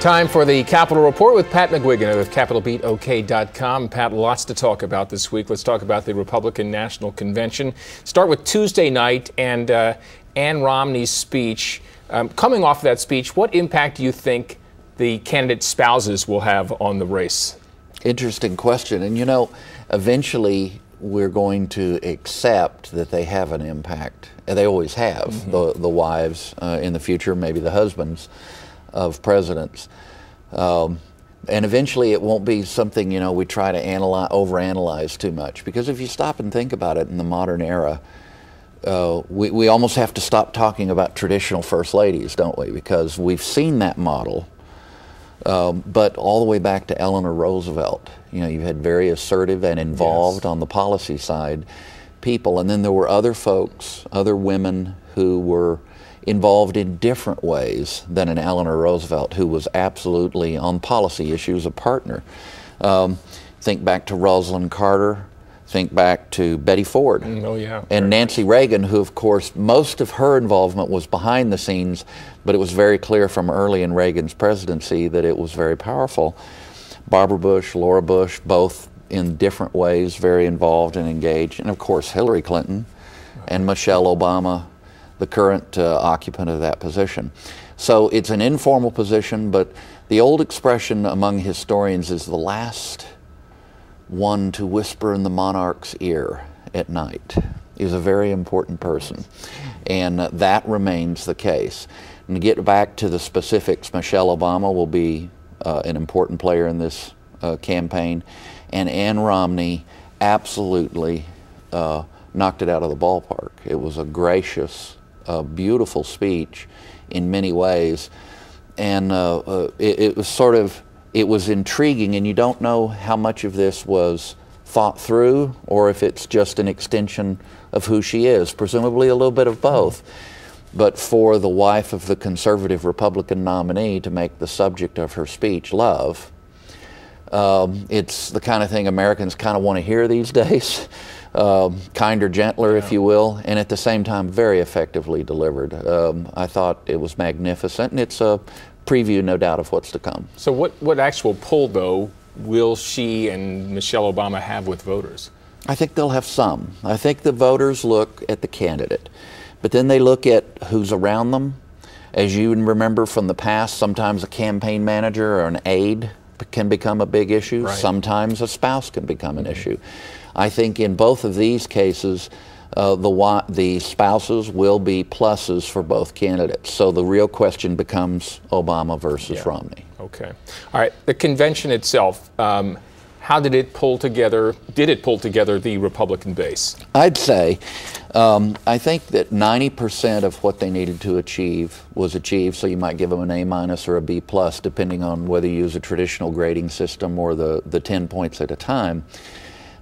Time for the Capitol Report with Pat McGuigan of CapitolBeatOK.com. Pat, lots to talk about this week. Let's talk about the Republican National Convention. Start with Tuesday night and Ann Romney's speech. Coming off of that speech, what impact do you think the candidate spouses will have on the race? Interesting question. And you know, eventually we're going to accept that they have an impact. And they always have, the wives in the future, maybe the husbands of presidents. And eventually it won't be something, you know, we try to overanalyze too much. Because if you stop and think about it in the modern era, we almost have to stop talking about traditional first ladies, don't we? Because we've seen that model, but all the way back to Eleanor Roosevelt. You know, you had very assertive and involved on the policy side people. And then there were other folks, other women who were involved in different ways than an Eleanor Roosevelt, who was absolutely on policy issues a partner. Think back to Rosalyn Carter, think back to Betty Ford, and Nancy Reagan, who of course most of her involvement was behind the scenes, but it was very clear from early in Reagan's presidency that it was very powerful. Barbara Bush, Laura Bush, both in different ways very involved and engaged, and of course Hillary Clinton and Michelle Obama, the current occupant of that position. So it's an informal position, but the old expression among historians is the last one to whisper in the monarch's ear at night is a very important person, and that remains the case. And to get back to the specifics, Michelle Obama will be an important player in this campaign, and Ann Romney absolutely knocked it out of the ballpark. It was a gracious, beautiful speech in many ways, and it was intriguing, and you don't know how much of this was thought through or if it's just an extension of who she is, presumably a little bit of both. But for the wife of the conservative Republican nominee to make the subject of her speech love, it's the kind of thing Americans kind of want to hear these days. Kinder, gentler, if you will, and at the same time very effectively delivered. I thought it was magnificent, and it's a preview, no doubt, of what's to come. So what actual pull, though, will she and Michelle Obama have with voters? I think they'll have some. I think the voters look at the candidate, but then they look at who's around them. As you remember from the past, sometimes a campaign manager or an aide can become a big issue. Right. Sometimes a spouse can become an issue. I think in both of these cases, the spouses will be pluses for both candidates. So the real question becomes Obama versus Romney. Okay. All right. The convention itself, how did it pull together? Did it pull together the Republican base? I'd say, I think that 90% of what they needed to achieve was achieved. So you might give them an A- or a B+, depending on whether you use a traditional grading system or the 10 points at a time.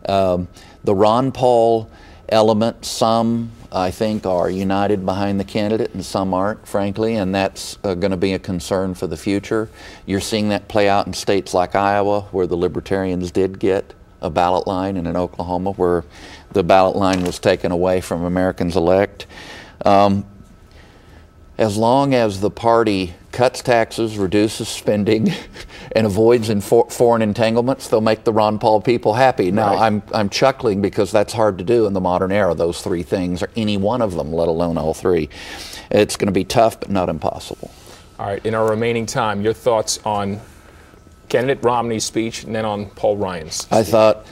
The Ron Paul element, some I think are united behind the candidate and some aren't, frankly, and that's going to be a concern for the future. You're seeing that play out in states like Iowa, where the Libertarians did get a ballot line, and in Oklahoma, where the ballot line was taken away from Americans elect. As long as the party cuts taxes, reduces spending, and avoids foreign entanglements, they'll make the Ron Paul people happy. Now, I'm chuckling because that's hard to do in the modern era, those three things, or any one of them, let alone all three. It's going to be tough, but not impossible. All right, in our remaining time, your thoughts on candidate Romney's speech and then on Paul Ryan's speech. I thought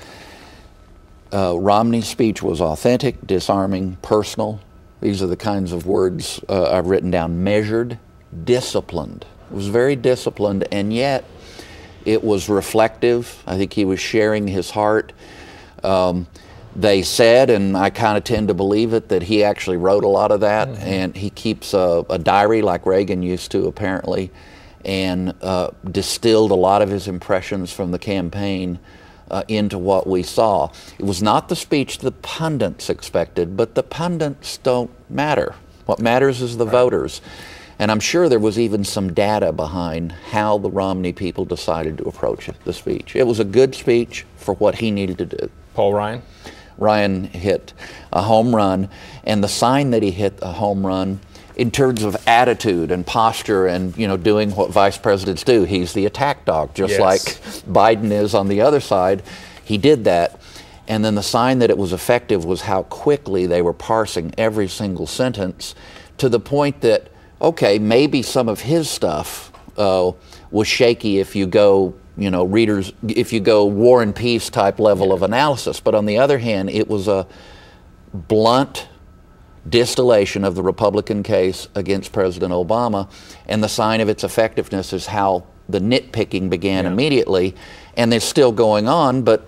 Romney's speech was authentic, disarming, personal. These are the kinds of words I've written down. Measured, disciplined. It was very disciplined, and yet it was reflective. I think he was sharing his heart. They said, and I kind of tend to believe it, that he actually wrote a lot of that, and he keeps a diary like Reagan used to, apparently, and distilled a lot of his impressions from the campaign into what we saw. It was not the speech the pundits expected, but the pundits don't matter. What matters is the voters. And I'm sure there was even some data behind how the Romney people decided to approach the speech. It was a good speech for what he needed to do. Paul Ryan? Ryan hit a home run, and the sign that he hit a home run in terms of attitude and posture and, you know, doing what vice presidents do. He's the attack dog, just Yes. like Biden is on the other side. He did that. And then the sign that it was effective was how quickly they were parsing every single sentence, to the point that, okay, maybe some of his stuff was shaky if you go, you know, if you go War and Peace type level of analysis. But on the other hand, it was a blunt distillation of the Republican case against President Obama, and the sign of its effectiveness is how the nitpicking began immediately, and it's still going on, but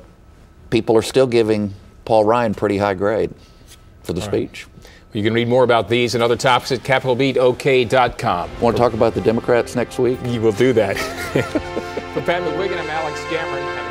people are still giving Paul Ryan pretty high grade for the speech. You can read more about these and other topics at CapitolBeatOK.com. Want to talk about the Democrats next week? You will do that. For Pat McGuigan, I'm Alex Cameron.